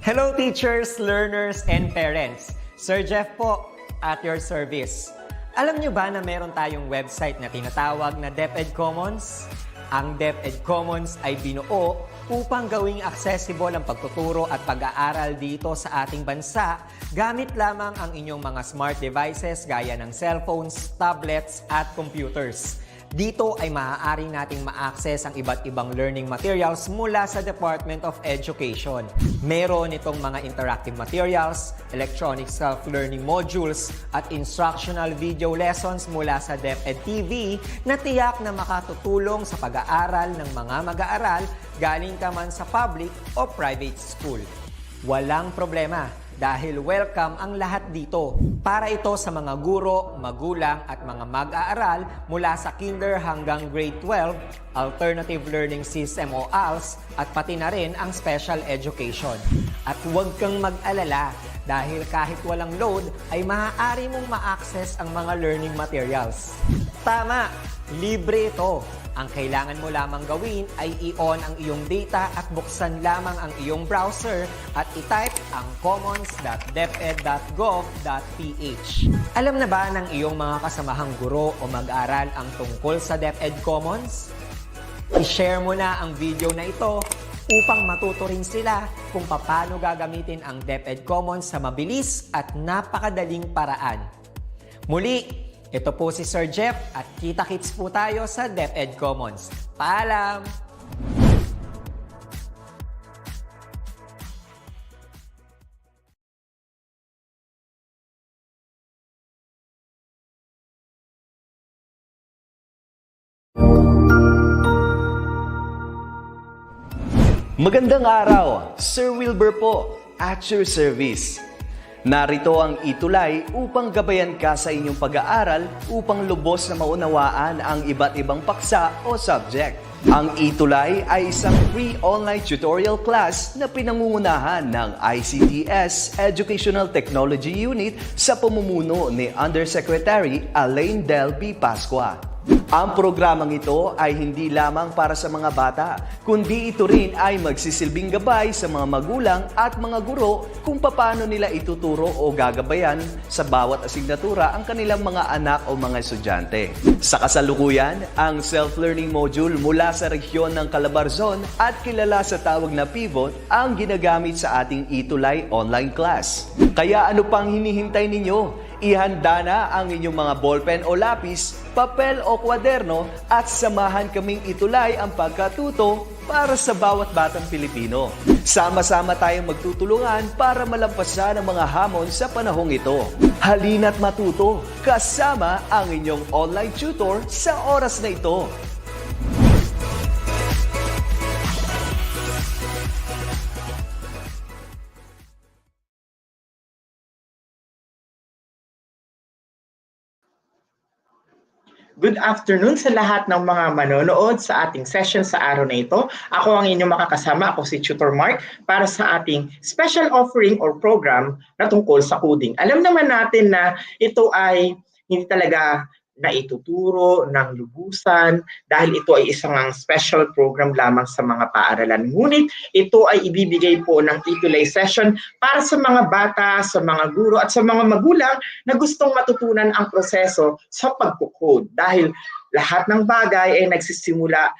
Hello teachers, learners, and parents. Sir Jeff po, at your service. Alam nyo ba na meron tayong website na tinatawag na DepEd Commons? Ang DepEd Commons ay binuo upang gawing accessible ang pagtuturo at pag-aaral dito sa ating bansa gamit lamang ang inyong mga smart devices gaya ng cellphones, tablets, at computers. Dito ay maaari nating ma-access ang iba't ibang learning materials mula sa Department of Education. Meron itong mga interactive materials, electronic self-learning modules, at instructional video lessons mula sa DepEd TV na tiyak na makatutulong sa pag-aaral ng mga mag-aaral galing ka man sa public o private school. Walang problema dahil welcome ang lahat dito. Para ito sa mga guro, magulang at mga mag-aaral mula sa kinder hanggang grade 12, alternative learning system o ALS, at pati na rin ang special education. At huwag kang mag-alala dahil kahit walang load ay maaari mong ma-access ang mga learning materials. Tama! Libre ito. Ang kailangan mo lamang gawin ay i-on ang iyong data at buksan lamang ang iyong browser at i-type ang commons.deped.gov.ph. Alam na ba ng iyong mga kasamahang guro o mag-aral ang tungkol sa DepEd Commons? I-share mo na ang video na ito upang matuto rin sila kung paano gagamitin ang DepEd Commons sa mabilis at napakadaling paraan. Muli, ito po si Sir Jeff at kita-kits po tayo sa DepEd Commons. Paalam! Magandang araw, Sir Wilbur po, at your service. Narito ang ETUlay upang gabayan ka sa inyong pag-aaral upang lubos na maunawaan ang iba't ibang paksa o subject. Ang ETUlay ay isang free online tutorial class na pinangungunahan ng DepEd Educational Technology Unit sa pamumuno ni Undersecretary Elaine Del B. Pascua. Ang programang ito ay hindi lamang para sa mga bata, kundi ito rin ay magsisilbing gabay sa mga magulang at mga guro kung paano nila ituturo o gagabayan sa bawat asignatura ang kanilang mga anak o mga estudyante. Sa kasalukuyan, ang self-learning module mula sa rehiyon ng Calabarzon at kilala sa tawag na pivot ang ginagamit sa ating ETUlay online class. Kaya ano pang hinihintay ninyo? Ihanda na ang inyong mga ballpen o lapis, papel o kwaderno at samahan kaming itulay ang pagkatuto para sa bawat batang Pilipino. Sama-sama tayong magtutulungan para malampasan ang mga hamon sa panahong ito. Halina't matuto kasama ang inyong online tutor sa oras na ito. Good afternoon sa lahat ng mga manonood sa ating session sa araw na ito. Ako ang inyong makakasama, ako si Tutor Mark, para sa ating special offering or program na tungkol sa coding. Alam naman natin na ito ay hindi talaga naituturo ng lubusan dahil ito ay isang special program lamang sa mga paaralan. Ngunit ito ay ibibigay po ng ETUlay session para sa mga bata, sa mga guro at sa mga magulang na gustong matutunan ang proseso sa pagkukode dahil lahat ng bagay ay nagsisimula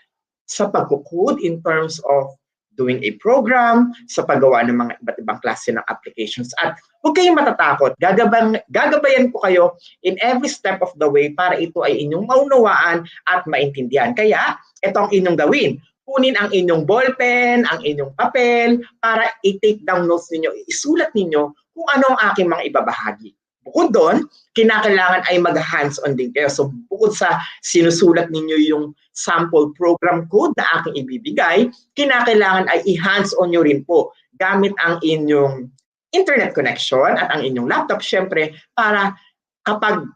sa pagkukode in terms of doing a program, sa paggawa ng mga iba't ibang klase ng applications. At huwag kayong matatakot, gagabayan ko kayo in every step of the way para ito ay inyong maunawaan at maintindihan. Kaya, ito ang inyong gawin. Kunin ang inyong ballpen, ang inyong papel, para i-take down notes ninyo, isulat ninyo kung ano ang aking mga ibabahagi. Bukod doon, kinakailangan ay mag-hands-on din kayo. So bukod sa sinusulat ninyo yung sample program code na aking ibibigay, kinakailangan ay i-hands-on nyo rin po gamit ang inyong internet connection at ang inyong laptop, syempre, para kapag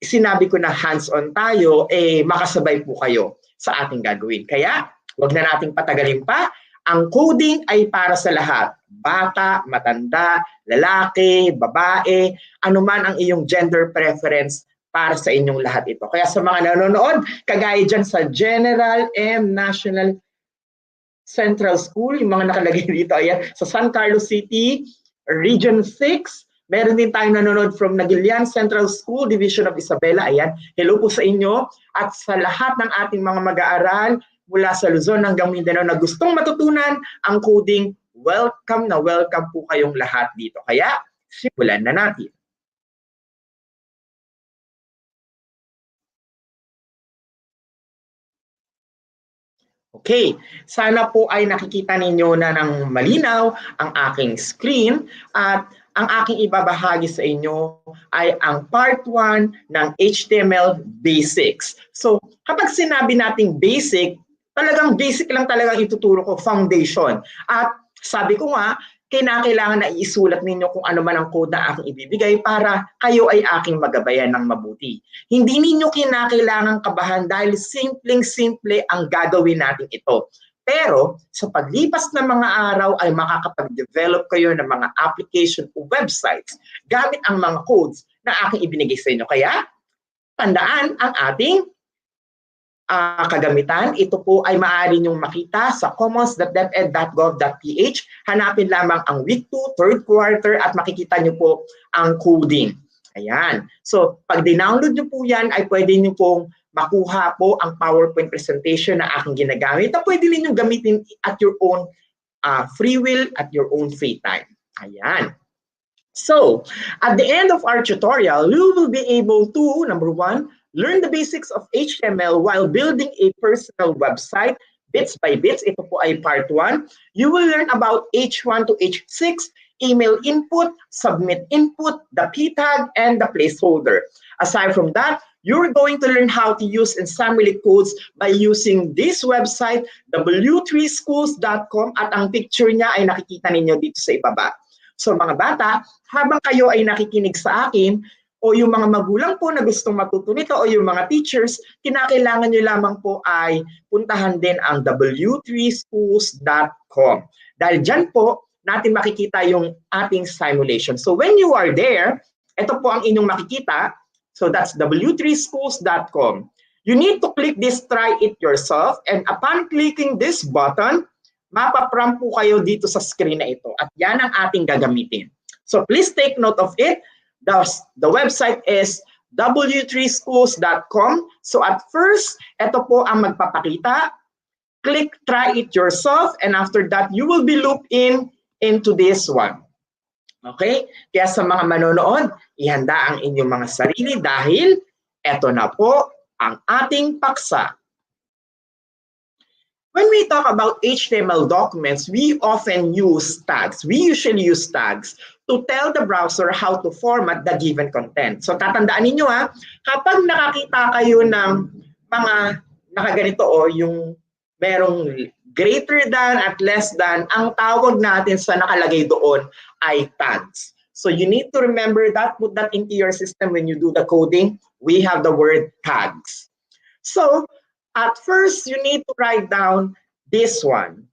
sinabi ko na hands-on tayo, makasabay po kayo sa ating gagawin. Kaya, huwag na nating patagalin pa. Ang coding ay para sa lahat. Bata, matanda, lalaki, babae, anuman ang iyong gender preference, para sa inyong lahat ito. Kaya sa mga nanonood, kagaya dyan sa General M. National Central School, yung mga nakalagay dito, ayan, sa San Carlos City, Region 6. Meron din tayong nanonood from Nagilian Central School, Division of Isabela. Ayan, hello po sa inyo. At sa lahat ng ating mga mag-aaral mula sa Luzon hanggang Mindanao na gustong matutunan ang coding, welcome na welcome po kayong lahat dito. Kaya, simulan na natin. Okay, sana po ay nakikita ninyo na ng malinaw ang aking screen at ang aking ibabahagi sa inyo ay ang part 1 ng HTML Basics. So, kapag sinabi nating basic, talagang basic lang talagang ituturo ko, foundation. At sabi ko nga, kinakailangan na isulat ninyo kung ano man ang code na aking ibibigay para kayo ay aking magabayan ng mabuti. Hindi ninyo kinakailangan kabahan dahil simpleng-simple ang gagawin natin ito. Pero sa paglipas ng mga araw ay makakapag-develop kayo ng mga application o websites gamit ang mga codes na aking ibinigay sa inyo. Kaya tandaan ang ating kagamitan. Ito po ay maaari niyong makita sa commons.deped.gov.ph. Hanapin lamang ang Week 2, 3rd quarter at makikita niyo po ang coding. Ayan. So, pag dinownload niyo po yan, ay pwede niyo pong makuha po ang PowerPoint presentation na aking ginagamit. Ito pwede niyo gamitin at your own free will, at your own free time. Ayan. So, at the end of our tutorial, you will be able to, number 1, learn the basics of HTML while building a personal website bits by bits. Ito po ay part 1. You will learn about H1 to H6, email input, submit input, the p tag, and the placeholder. Aside from that, you're going to learn how to use and simulate codes by using this website, w3schools.com, at ang picture niya ay nakikita ninyo dito sa ibaba. So mga bata, habang kayo ay nakikinig sa akin, o yung mga magulang po na gustong matuto nito, o yung mga teachers, kinakailangan nyo lamang po ay puntahan din ang w3schools.com. Dahil dyan po, natin makikita yung ating simulation. So when you are there, ito po ang inyong makikita. So that's w3schools.com. You need to click this try it yourself, and upon clicking this button, mapapram po kayo dito sa screen na ito. At yan ang ating gagamitin. So please take note of it. The website is w3schools.com. So at first, ito po ang magpapakita. Click try it yourself, and after that, you will be looped into this one. Okay? Kaya sa mga manonood, ihanda ang inyong mga sarili dahil ito na po ang ating paksa. When we talk about HTML documents, we often use tags. We usually use tags to tell the browser how to format the given content. So tatandaan ninyo kapag nakakita kayo ng mga nakaganito yung merong greater than at less than, ang tawag natin sa nakalagay doon ay tags. So you need to remember that, put that into your system when you do the coding. We have the word tags. So at first, you need to write down this one.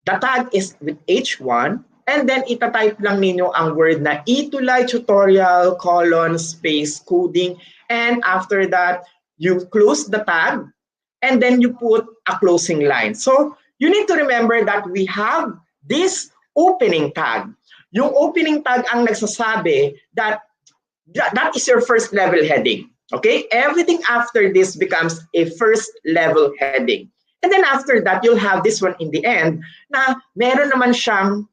The tag is with H1, and then itatype lang ninyo ang word na ETUlay tutorial :space coding, and after that, you close the tag, and then you put a closing line. So you need to remember that we have this opening tag. Yung opening tag ang nagsasabi that is your first level heading. Okay, everything after this becomes a first level heading. And then after that, you'll have this one in the end na meron naman siyang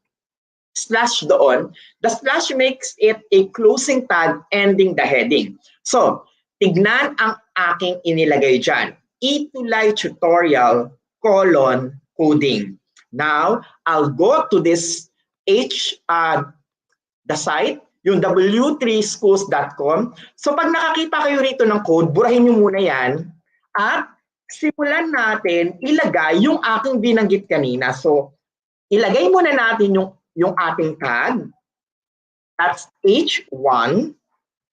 slash doon. The slash makes it a closing tag ending the heading. So, tignan ang aking inilagay dyan. ETUlay tutorial :coding. Now, I'll go to this the site, yung w3schools.com. So pag nakakita kayo rito ng code, burahin nyo muna yan at simulan natin ilagay yung aking binanggit kanina. So ilagay muna natin yung ating tag. That's H1.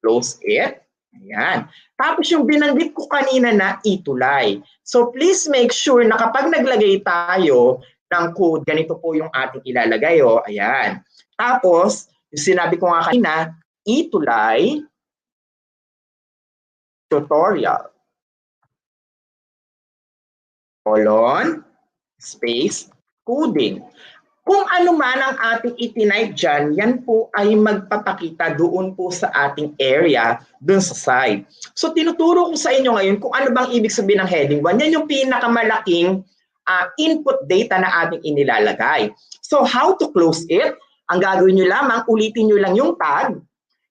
Close it. Ayan. Tapos yung binanggit ko kanina na ETUlay. So please make sure na kapag naglagay tayo ng code, ganito po yung ating ilalagay. Ayan. Tapos, yung sinabi ko nga kanina, ETUlay tutorial space coding. Kung ano man ang ating itinipe dyan, yan po ay magpapakita doon po sa ating area, doon sa side. So tinuturo ko sa inyo ngayon kung ano bang ibig sabihin ng heading 1. Yan yung pinakamalaking input data na ating inilalagay. So how to close it? Ang gagawin nyo lamang, ulitin nyo lang yung tag,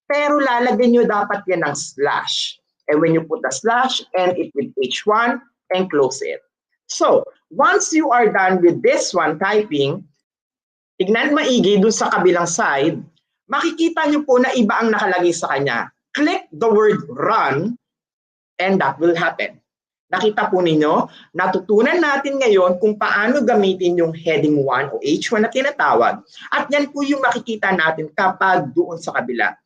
pero lalagyan nyo dapat yan ng slash. And when you put the slash, end it with H1 and close it. So once you are done with this one typing, tignan maigi dun sa kabilang side, makikita nyo po na iba ang nakalagay sa kanya. Click the word run and that will happen. Nakita po ninyo, natutunan natin ngayon kung paano gamitin yung heading 1 o H1 na tinatawag. At yan po yung makikita natin kapag doon sa kabila.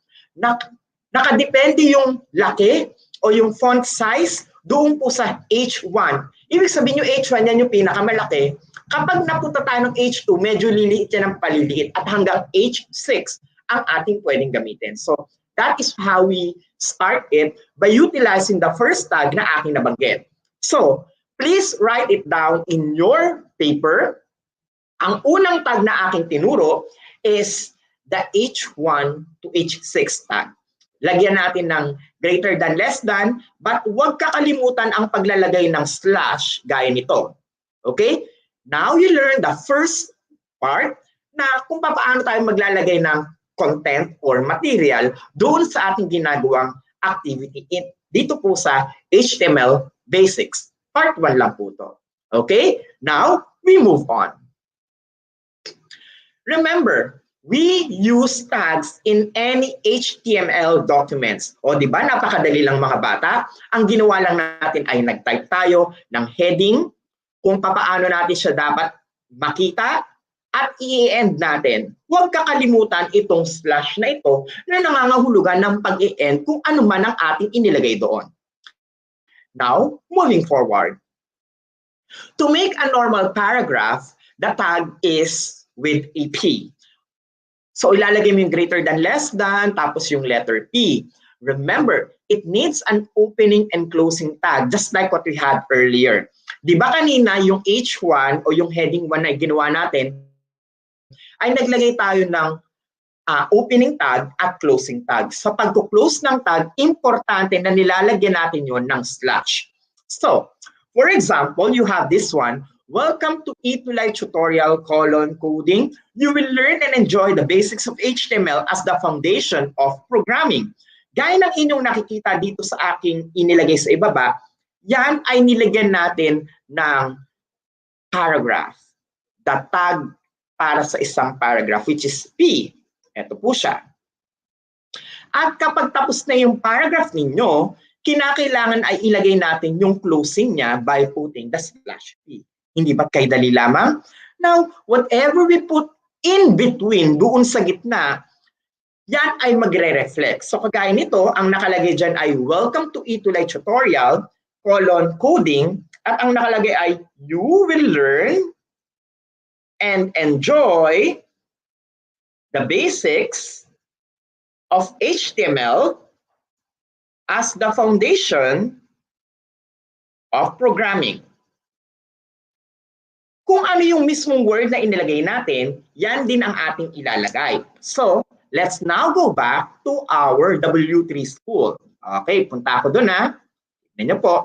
Nakadepende yung laki o yung font size doon po sa H1. Ibig sabihin yung H1, yan yung pinakamalaki. Kapag napunta tayo ng H2, medyo liliit yan ng paliliit at hanggang H6 ang ating pwedeng gamitin. So that is how we start it by utilizing the first tag na aking nabanggit. So please write it down in your paper. Ang unang tag na aking tinuro is the H1 to H6 tag. Lagyan natin ng greater than, less than, but huwag kakalimutan ang paglalagay ng slash gaya nito. Okay? Now you learn the first part na kung paano tayo maglalagay ng content or material doon sa ating ginagawang activity dito po sa HTML Basics. Part 1 lang po to. Okay? Now, we move on. Remember, we use tags in any HTML documents. O di ba, napakadali lang mga bata. Ang ginawa lang natin ay nag-type tayo ng heading, kung paano natin siya dapat makita at i-end natin. Huwag kakalimutan itong slash na ito na nangangahulugan ng pag-i-end kung ano man ang ating inilagay doon. Now, moving forward. To make a normal paragraph, the tag is with a P. So ilalagay mo yung greater than, less than, tapos yung letter P. Remember, it needs an opening and closing tag, just like what we had earlier. Di ba kanina yung H1 o yung heading 1 na ginawa natin, ay naglagay tayo ng opening tag at closing tag. Sa pagko-close ng tag, importante na nilalagyan natin yon ng slash. So, for example, you have this one, welcome to ETUlay tutorial coding. You will learn and enjoy the basics of HTML as the foundation of programming. Gaya ng inyong nakikita dito sa aking inilagay sa ibaba, yan ay nilagyan natin ng paragraph. The tag para sa isang paragraph, which is P. Ito po siya. At kapag tapos na yung paragraph ninyo, kinakailangan ay ilagay natin yung closing niya by putting the slash P. Hindi ba kay dali lamang? Now, whatever we put in between, doon sa gitna, yan ay magre-reflect. So kagaya nito, ang nakalagay dyan ay welcome to ETUlay tutorial, coding, at ang nakalagay ay you will learn and enjoy the basics of HTML as the foundation of programming. Kung ano yung mismong word na inilagay natin, yan din ang ating ilalagay. So, let's now go back to our W3 school. Okay, punta ako doon ha. Tignan niyo po.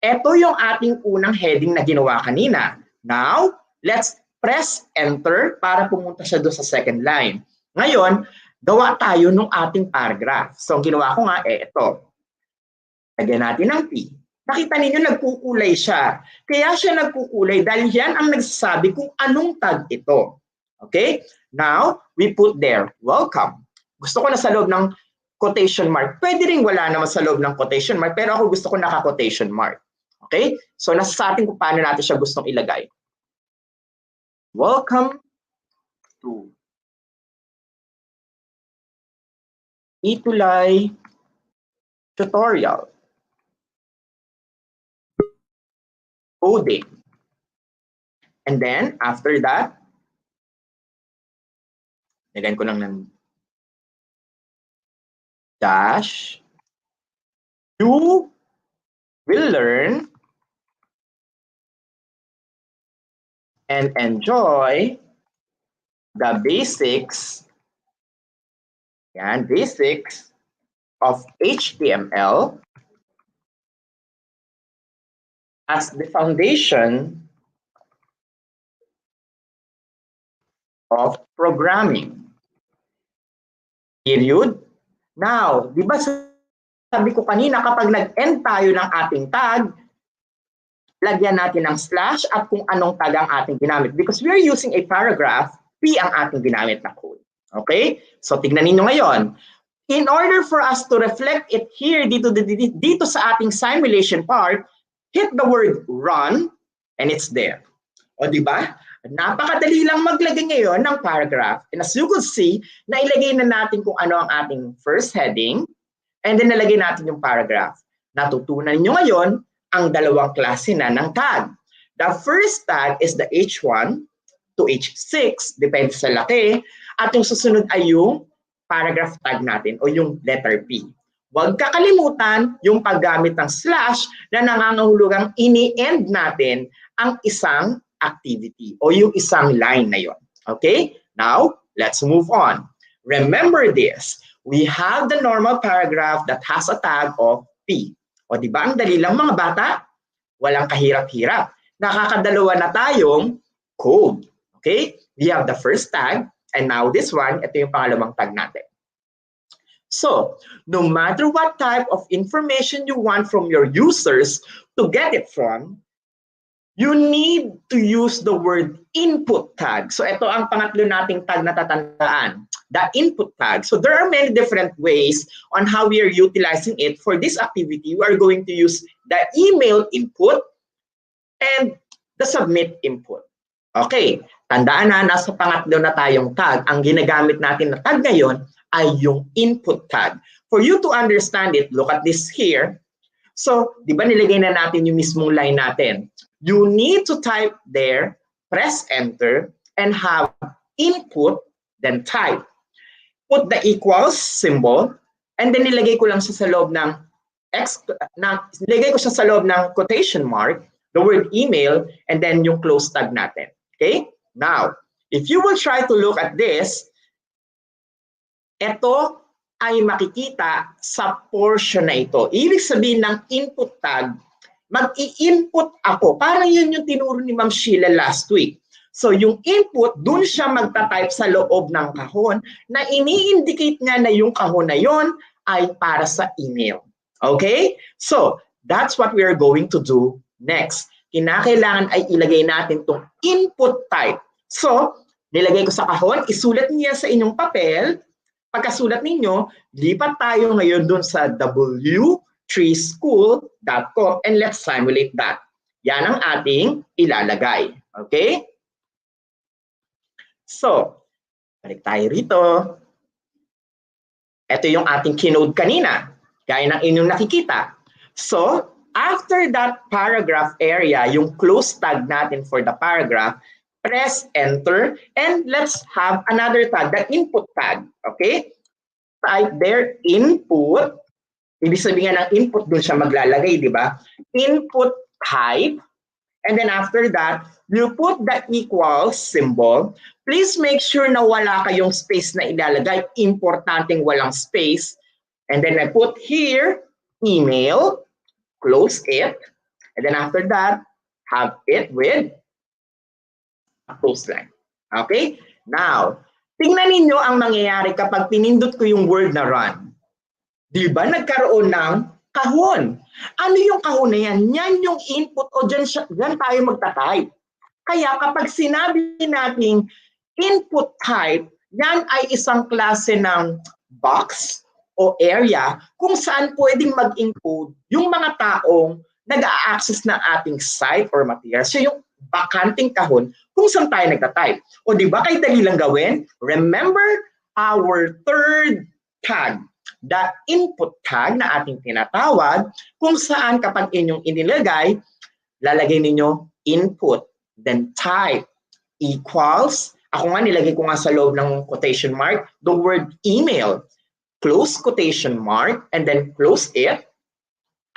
Ito yung ating unang heading na ginawa kanina. Now, let's press enter para pumunta siya doon sa second line. Ngayon, gawa tayo ng ating paragraph. So, ang ginawa ko nga, ito. Lagyan natin ng P. Nakita ninyo, nagkukulay siya. Kaya siya nagkukulay dahil yan ang nagsasabi kung anong tag ito. Okay? Now, we put there, welcome. Gusto ko na sa loob ng quotation mark. Pwede rin wala naman sa loob ng quotation mark, pero ako gusto ko naka-quotation mark. Okay? So, nasa sa atin kung paano natin siya gustong ilagay. Welcome to ETUlay tutorial. Coding. And then, after that, lagyan ko lang ng dash, you will learn and enjoy the basics, yan, basics of HTML as the foundation of programming. Period. Now, di ba sabi ko kanina, kapag nag-end tayo ng ating tag, lagyan natin ng slash at kung anong tag ang ating ginamit. Because we're using a paragraph, P ang ating ginamit na code. Okay? So, tignan ninyo ngayon. In order for us to reflect it here dito sa ating simulation part, hit the word run and it's there. O di ba? Napakadali lang maglagay ngayon ng paragraph. And as you could see, nailagay na natin kung ano ang ating first heading and then nalagay natin yung paragraph. Natutunan nyo ngayon ang dalawang klase na ng tag. The first tag is the H1 to H6, depende sa laki. At yung susunod ay yung paragraph tag natin o yung letter P. Huwag kakalimutan yung paggamit ng slash na nangangahulugang ini-end natin ang isang activity o yung isang line na yon. Okay? Now, let's move on. Remember this. We have the normal paragraph that has a tag of P. O di ba ang dali lang mga bata? Walang kahirap-hirap. Nakakadalawa na tayong code. Okay? We have the first tag and now this one, ito yung pangalawang tag natin. So, no matter what type of information you want from your users to get it from, you need to use the word input tag. So, ito ang pangatlo nating tag na tatandaan, the input tag. So, there are many different ways on how we are utilizing it. For this activity, we are going to use the email input and the submit input. Okay, tandaan na, nasa pangatlo na tayong tag. Ang ginagamit natin na tag ngayon ay yung input tag. For you to understand it, look at this here. So, di ba nilagay na natin yung mismong line natin? You need to type there, press enter, and have input, then type. Put the equals symbol, and then nilagay ko lang siya sa loob ng nilagay ko siya sa loob ng quotation mark, the word email, and then yung close tag natin. Okay? Now, if you will try to look at this, ito ay makikita sa portion na ito. Ibig sabihin ng input tag, mag-i-input ako. Parang yun yung tinuro ni Ma'am Sheila last week. So yung input, dun siya magta-type sa loob ng kahon na ini-indicate niya na yung kahon na yon ay para sa email. Okay? So that's what we are going to do next. Kinakailangan ay ilagay natin itong input type. So, nilagay ko sa kahon, isulat niya sa inyong papel. Pagkasulat ninyo, lipat tayo ngayon dun sa w3school.com and let's simulate that. Yan ang ating ilalagay. Okay? So, balik tayo rito. Ito yung ating kinode kanina, gaya ng inyong nakikita. So, after that paragraph area, yung close tag natin for the paragraph, press enter, and let's have another tag, the input tag. Okay? Type there, input. Ibig sabihin ng input, dun siya maglalagay, di ba? Input type. And then after that, you put the equals symbol. Please make sure na wala kayong space na ilalagay. Importanteng walang space. And then I put here, email, close it. And then after that, have it with a close line. Okay? Now, tingnan ninyo ang mangyayari kapag pinindot ko yung word na run. Di ba nagkaroon ng kahon? Ano yung kahon na yan? Yan yung input o dyan tayo magta-type. Kaya kapag sinabi nating input type, yan ay isang klase ng box o area kung saan pwedeng mag-encode yung mga taong nag-a-access ng ating site or material. So yung bakanting kahon kung saan tayo nagta-type. O di ba kahit dali lang gawin? Remember our third tag, the input tag na ating tinatawag kung saan kapag inyong inilagay, lalagay ninyo input, then type equals, ako nga nilagay ko nga sa loob ng quotation mark, the word email, close quotation mark, and then close it.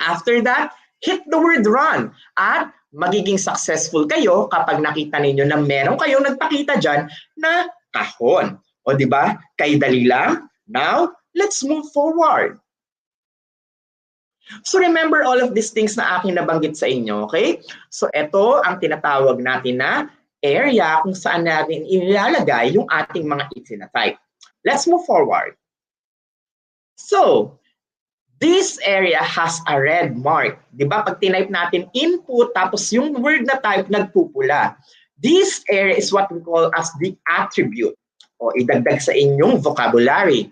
After that, hit the word run. At magiging successful kayo kapag nakita ninyo na meron kayong nagpakita dyan na kahon. O di ba? Kay dali lang. Now, let's move forward. So remember all of these things na aking nabanggit sa inyo, okay? So ito ang tinatawag natin na area kung saan natin ilalagay yung ating mga itinatay. Let's move forward. So, this area has a red mark. Di ba? Pag tinype natin input, tapos yung word na type nagpupula. This area is what we call as the attribute. O idagdag sa inyong vocabulary.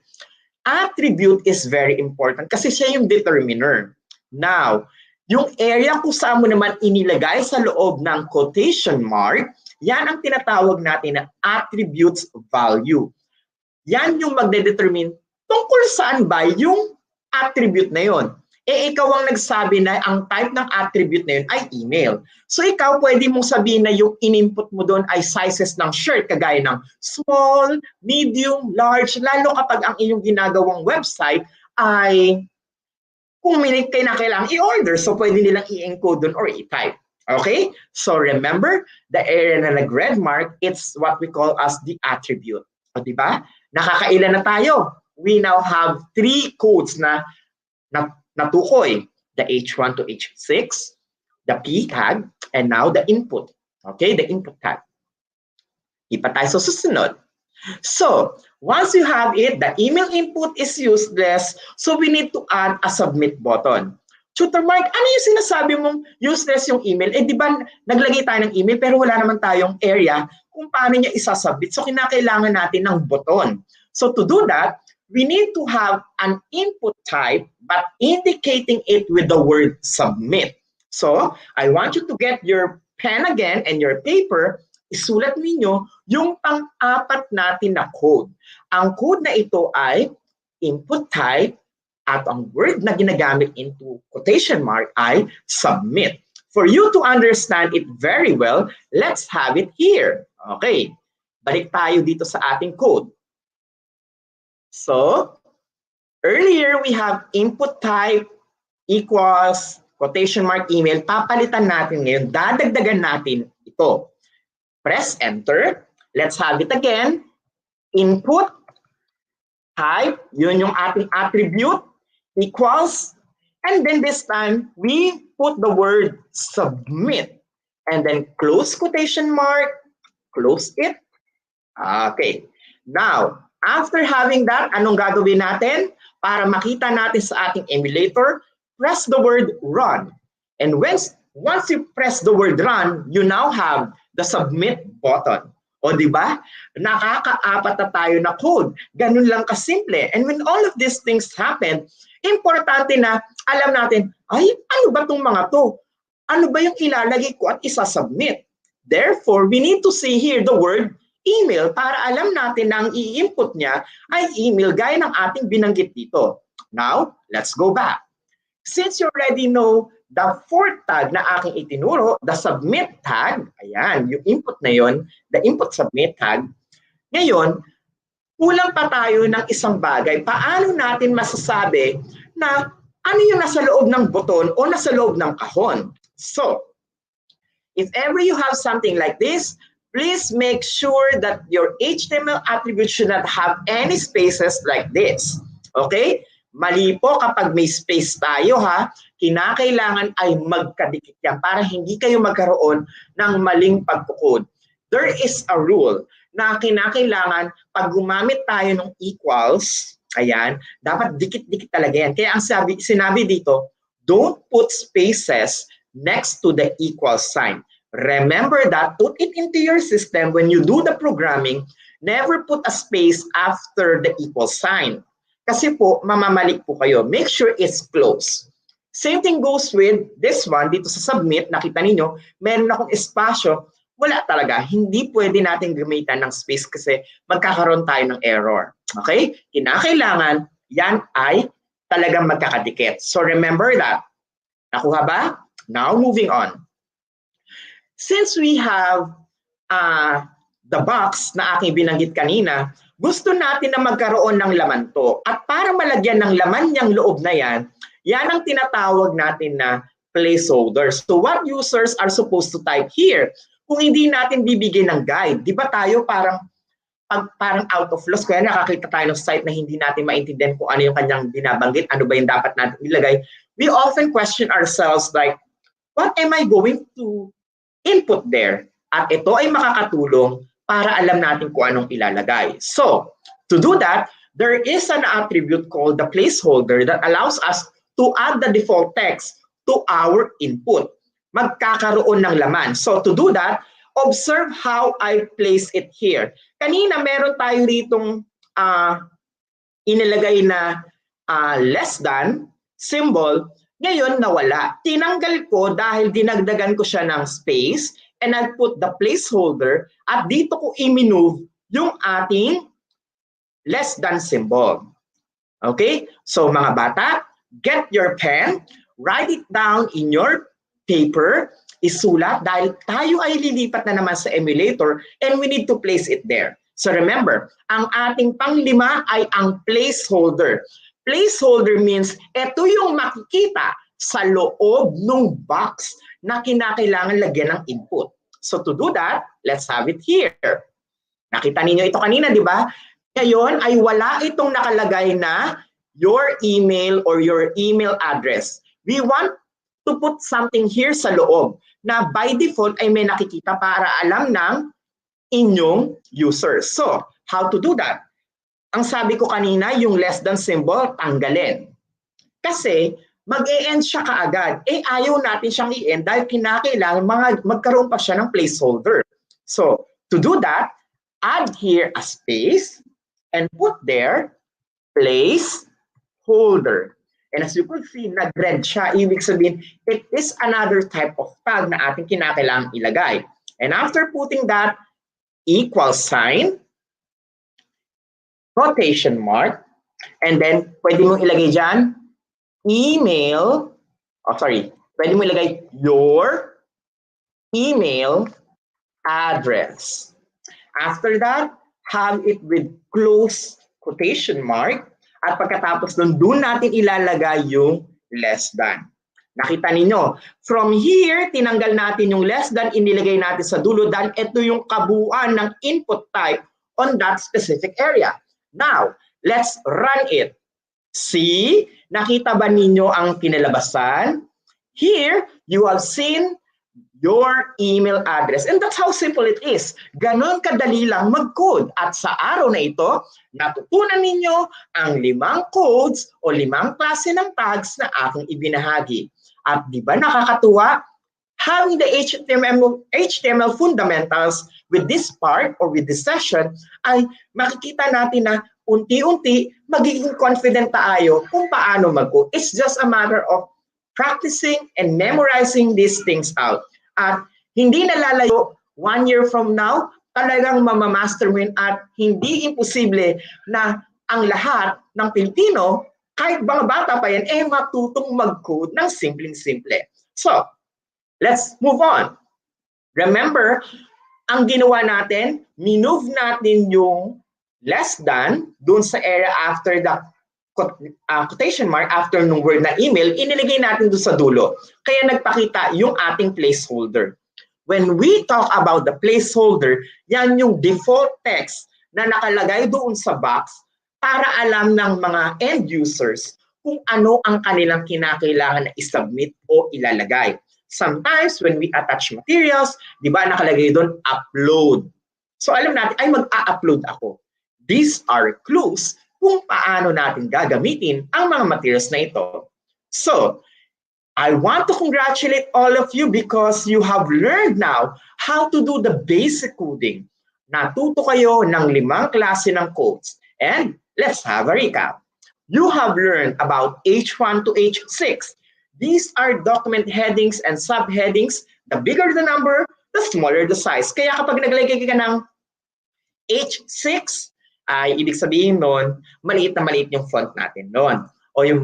Attribute is very important kasi siya yung determiner. Now, yung area kung saan mo naman inilagay sa loob ng quotation mark, yan ang tinatawag natin na attributes value. Yan yung magde-determine tungkol saan ba yung attribute na yon. Eh ikaw ang nagsabi na ang type ng attribute na yun ay email. So ikaw pwede mong sabihin na yung in-input mo doon ay sizes ng shirt kagaya ng small, medium, large, lalo kapag ang iyong ginagawang website ay kung may kailangan i-order. So pwede nilang i-encode doon or i-type. Okay? So remember, the area na nag-red mark, it's what we call as the attribute. O diba? Nakakailan na tayo. We now have 3 codes na natukoy, the H1 to H6, the P tag, and now the input. Okay, the input tag. Ipa tayo sa susunod. So, once you have it, the email input is useless, so we need to add a submit button. Tutor Mark, ano yung sinasabi mong useless yung email? Eh, di ba naglagay tayo ng email pero wala naman tayong area kung paano niya isasubmit. So, kinakailangan natin ng button. So, to do that, we need to have an input type but indicating it with the word submit. So, I want you to get your pen again and your paper. Isulat ninyo yung pang-apat natin na code. Ang code na ito ay input type at ang word na ginagamit into quotation mark ay submit. For you to understand it very well, let's have it here. Okay, balik tayo dito sa ating code. So, earlier we have input type equals quotation mark email. Papalitan natin ngayon, dadagdagan natin ito. Press enter. Let's have it again. Input type, yun yung ating attribute, equals, and then this time we put the word submit. And then close quotation mark, close it. Okay. Now, after having that, anong gagawin natin? Para makita natin sa ating emulator, press the word run. And once you press the word run, you now have the submit button. O di ba? Nakakaapat na tayo na code. Ganun lang kasimple. And when all of these things happen, importante na alam natin, ay, ano ba itong mga to? Ano ba yung ilalagay ko at isasubmit? Therefore, we need to see here the word email para alam natin na ang i-input niya ay email gaya ng ating binanggit dito. Now, let's go back. Since you already know the fourth tag na aking itinuro, the submit tag, ayan, yung input na yon, the input submit tag, ngayon, kulang pa tayo ng isang bagay. Paano natin masasabi na ano yung nasa loob ng buton o nasa loob ng kahon? So, if ever you have something like this, please make sure that your HTML attribute should not have any spaces like this. Okay? Mali po kapag may space tayo ha, kinakailangan ay magkadikit yan para hindi kayo magkaroon ng maling pagkukode. There is a rule na kinakailangan pag gumamit tayo ng equals, ayan, dapat dikit-dikit talaga yan. Kaya ang sinabi dito, don't put spaces next to the equal sign. Remember that, put it into your system when you do the programming, never put a space after the equal sign. Kasi po, mamamali po kayo. Make sure it's close. Same thing goes with this one, dito sa submit, nakita ninyo, meron akong espasyo, wala talaga. Hindi pwede natin gamitan ng space kasi magkakaroon tayo ng error. Okay? Kinakailangan, yan ay talagang magkakadikit. So remember that. Nakuha ba? Now, moving on. Since we have the box na aking binanggit kanina, gusto natin na magkaroon ng laman to. At para malagyan ng laman niyang loob na yan, yan ang tinatawag natin na placeholder. So what users are supposed to type here? Kung hindi natin bibigyan ng guide, di ba tayo parang out of loss, kaya nakakita tayo ng site na hindi natin maintindihan kung ano yung kanyang binabanggit, ano ba yung dapat natin ilagay. We often question ourselves like, what am I going to input there? At ito ay makakatulong para alam natin kung anong ilalagay. So, to do that, there is an attribute called the placeholder that allows us to add the default text to our input. Magkakaroon ng laman. So, to do that, observe how I place it here. Kanina meron tayo ditong inilagay na less than symbol. Ngayon nawala. Tinanggal ko dahil dinagdagan ko siya ng space and I put the placeholder at dito ko i-move yung ating less than symbol. Okay? So mga bata, get your pen, write it down in your paper, isulat dahil tayo ay lilipat na naman sa emulator and we need to place it there. So remember, ang ating panglima ay ang placeholder. Placeholder means ito yung makikita sa loob ng box na kinakailangan lagyan ng input. So to do that, let's have it here. Nakita ninyo ito kanina, di ba? Ngayon ay wala itong nakalagay na your email or your email address. We want to put something here sa loob na by default ay may nakikita para alam ng inyong users. So, how to do that? Ang sabi ko kanina, yung less than symbol, tanggalin. Kasi, mag-e-end siya kaagad. Eh, ayaw natin siyang i-end dahil kinakailangan magkaroon pa siya ng placeholder. So, to do that, add here a space and put there placeholder. And as you can see, nag-red siya. Ibig sabihin, it is another type of tag na ating kinakailangang ilagay. And after putting that, equal sign, quotation mark, and then pwede mo ilagay dyan, pwede mo ilagay your email address. After that, have it with close quotation mark. At pagkatapos doon natin ilalagay yung less than. Nakita ninyo, from here, tinanggal natin yung less than, inilagay natin sa dulo, dahil ito yung kabuuan ng input type on that specific area. Now, let's run it. See, nakita ba ninyo ang kinalabasan? Here, you have seen your email address. And that's how simple it is. Ganon kadali lang mag-code. At sa araw na ito, natutunan ninyo ang 5 codes o 5 klase ng tags na aking ibinahagi. At di ba nakakatuwa? Having the HTML fundamentals with this part or with this session ay makikita natin na unti-unti magiging confident tayo kung paano mag-code. It's just a matter of practicing and memorizing these things out. At hindi nalalayo, 1 year from now, talagang mamamaster mo yun at hindi imposible na ang lahat ng Pilipino, kahit mga bata pa yan, matutong mag-code ng simpleng-simple. So, let's move on. Remember, ang ginawa natin, minove natin yung less than dun sa area after the quotation mark after nung word na email, inilagay natin doon sa dulo. Kaya nagpakita yung ating placeholder. When we talk about the placeholder, yan yung default text na nakalagay doon sa box para alam ng mga end users kung ano ang kanilang kinakailangan na isubmit o ilalagay. Sometimes when we attach materials, di ba nakalagay doon upload. So alam natin, ay mag-a-upload ako. These are clues kung paano natin gagamitin ang mga materials na ito. So, I want to congratulate all of you because you have learned now how to do the basic coding. Natuto kayo ng 5 klase ng codes. And let's have a recap. You have learned about H1 to H6. These are document headings and subheadings. The bigger the number, the smaller the size. Kaya kapag naglagay ka ng H6, ay ibig sabihin nun, maliit na maliit yung font natin nun. O yun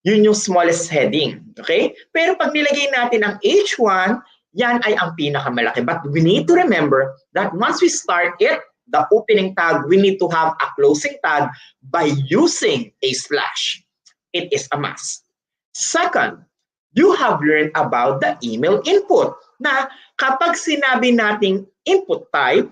yung smallest heading. Okay? Pero pag nilagay natin ang H1, yan ay ang pinakamalaki. But we need to remember that once we start it, the opening tag, we need to have a closing tag by using a slash. It is a must. Second, you have learned about the email input na kapag sinabi nating input type,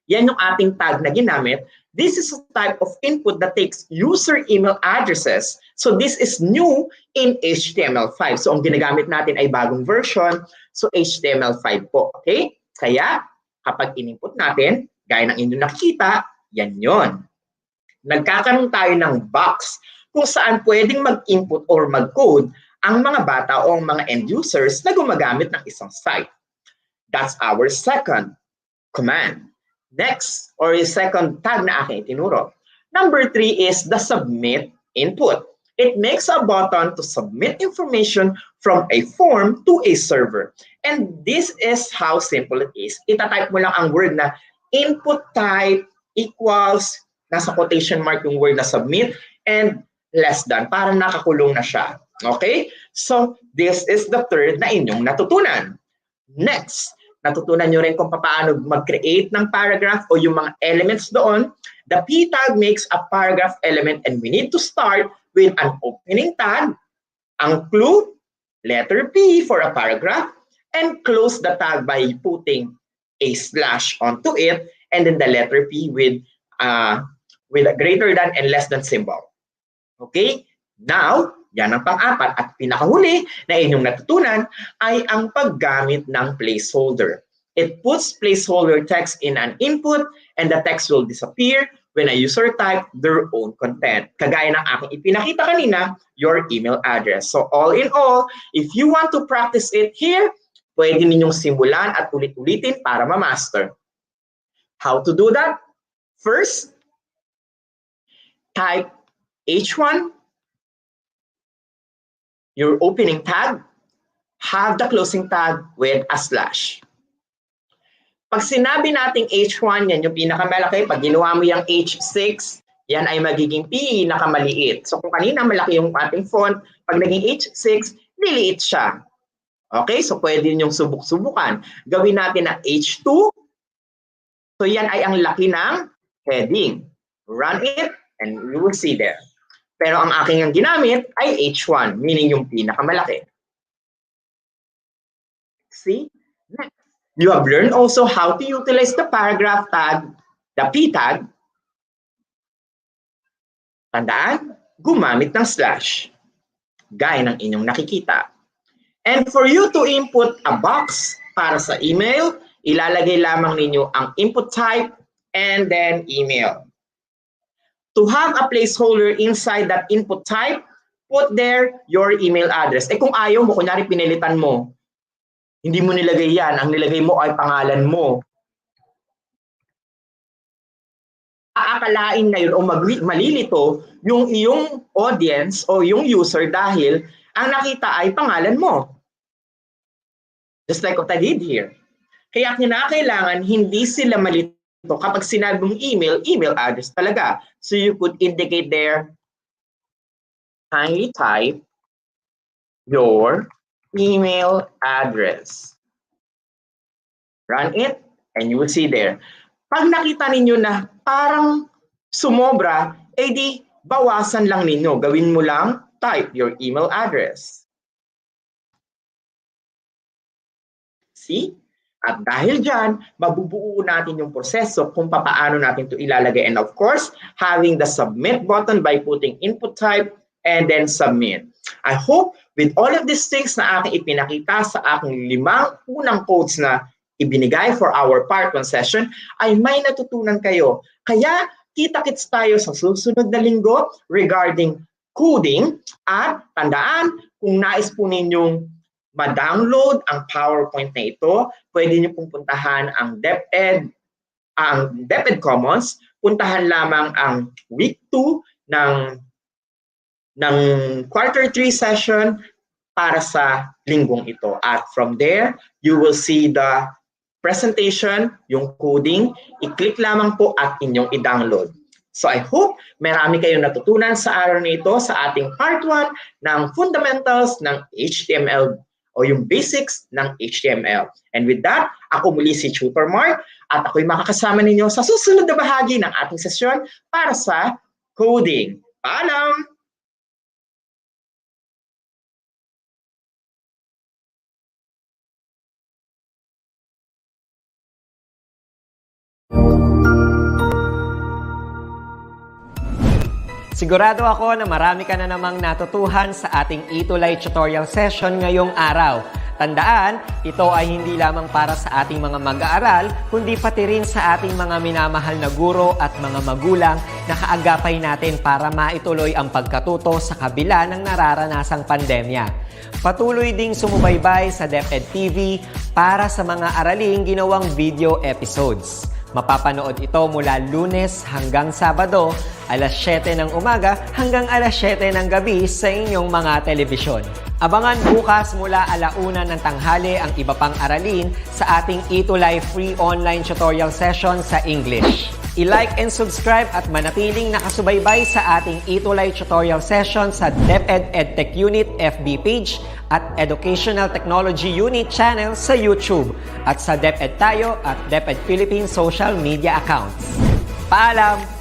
yan yung ating tag na ginamit. This is a type of input that takes user email addresses. So this is new in HTML5. So ang ginagamit natin ay bagong version. So HTML5 po. Okay? Kaya kapag in-input natin, gaya ng inyong nakikita, yan yon. Nagkakaroon tayo ng box kung saan pwedeng mag-input or mag-code ang mga bata o mga end users na gumagamit ng isang site. That's our second command. Next, or yung second tag na aking itinuro. Number 3 is the submit input. It makes a button to submit information from a form to a server. And this is how simple it is. Itatype mo lang ang word na input type equals, nasa quotation mark yung word na submit, and less than, para nakakulong na siya. Okay? So, this is the third na inyong natutunan. Next, natutunan nyo rin kung paano mag-create ng paragraph o yung mga elements doon. The P tag makes a paragraph element and we need to start with an opening tag, ang clue, letter P for a paragraph, and close the tag by putting a slash onto it, and then the letter P with a greater than and less than symbol. Okay? Now, yan ang pang-apat at pinakahuli na inyong natutunan ay ang paggamit ng placeholder. It puts placeholder text in an input and the text will disappear when a user type their own content. Kagaya ng aking ipinakita kanina, your email address. So all in all, if you want to practice it here, pwede ninyong simulan at ulit-ulitin para ma-master. How to do that? First, type H1, your opening tag, have the closing tag with a slash. Pag sinabi nating H1, yan yung pinakamalaki. Pag ginawa mo yung H6, yan ay magiging pinakamaliit. So kung kanina malaki yung ating font, pag naging H6, liliit siya. Okay, so pwede ninyong subuk-subukan. Gawin natin na H2. So yan ay ang laki ng heading. Run it and you will see there. Pero ang aking ang ginamit ay H1, meaning yung pinakamalaki. See? Next. You have learned also how to utilize the paragraph tag, the P tag. Tandaan, gumamit ng slash. Gaya ng inyong nakikita. And for you to input a box para sa email, ilalagay lamang ninyo ang input type and then email. To have a placeholder inside that input type, put there your email address. Eh kung ayaw mo, kunyari pinilitan mo, hindi mo nilagay yan. Ang nilagay mo ay pangalan mo. Aakalain ngayon o malilito yung iyong audience o yung user dahil ang nakita ay pangalan mo. Just like what I did here. Kaya kinakailangan hindi sila malito kapag sinabi mong email address talaga. So you could indicate there, kindly type your email address. Run it and you will see there. Pag nakita ninyo na parang sumobra, edi bawasan lang ninyo. Gawin mo lang, type your email address. See? At dahil dyan, mabubuo natin yung proseso kung paano natin ito ilalagay. And of course, having the submit button by putting input type and then submit. I hope with all of these things na aking ipinakita sa aking 5 unang codes na ibinigay for our part 1 session, ay may natutunan kayo. Kaya kita-kits tayo sa susunod na linggo regarding coding. At tandaan, kung nais po ninyong ma-download ang PowerPoint na ito, pwede niyo pong puntahan ang DepEd Commons, puntahan lamang ang Week 2 ng Quarter 3 session para sa linggong ito. At from there, you will see the presentation, yung coding, i-click lamang po at inyong i-download. So I hope marami kayong natutunan sa araw na ito sa ating Part 1 ng Fundamentals ng HTML o yung basics ng HTML. And with that, ako muli si Tutor Mark at ako'y makakasama ninyo sa susunod na bahagi ng ating sesyon para sa coding. Paalam! Sigurado ako na marami ka na namang natutuhan sa ating ETUlay tutorial session ngayong araw. Tandaan, ito ay hindi lamang para sa ating mga mag-aaral, kundi pati rin sa ating mga minamahal na guro at mga magulang na kaagapay natin para maituloy ang pagkatuto sa kabila ng nararanasang pandemya. Patuloy ding sumubaybay sa DepEd TV para sa mga araling ginawang video episodes. Mapapanood ito mula Lunes hanggang Sabado, alas 7 ng umaga hanggang alas 7 ng gabi sa inyong mga telebisyon. Abangan bukas mula 1:00 ng tanghali ang iba pang aralin sa ating ETUlay free online tutorial session sa English. I-like and subscribe at manatiling nakasubaybay sa ating ETUlay tutorial session sa DepEd Edtech Unit FB page at Educational Technology Unit channel sa YouTube at sa DepEd Tayo at DepEd Philippines social media accounts. Paalam!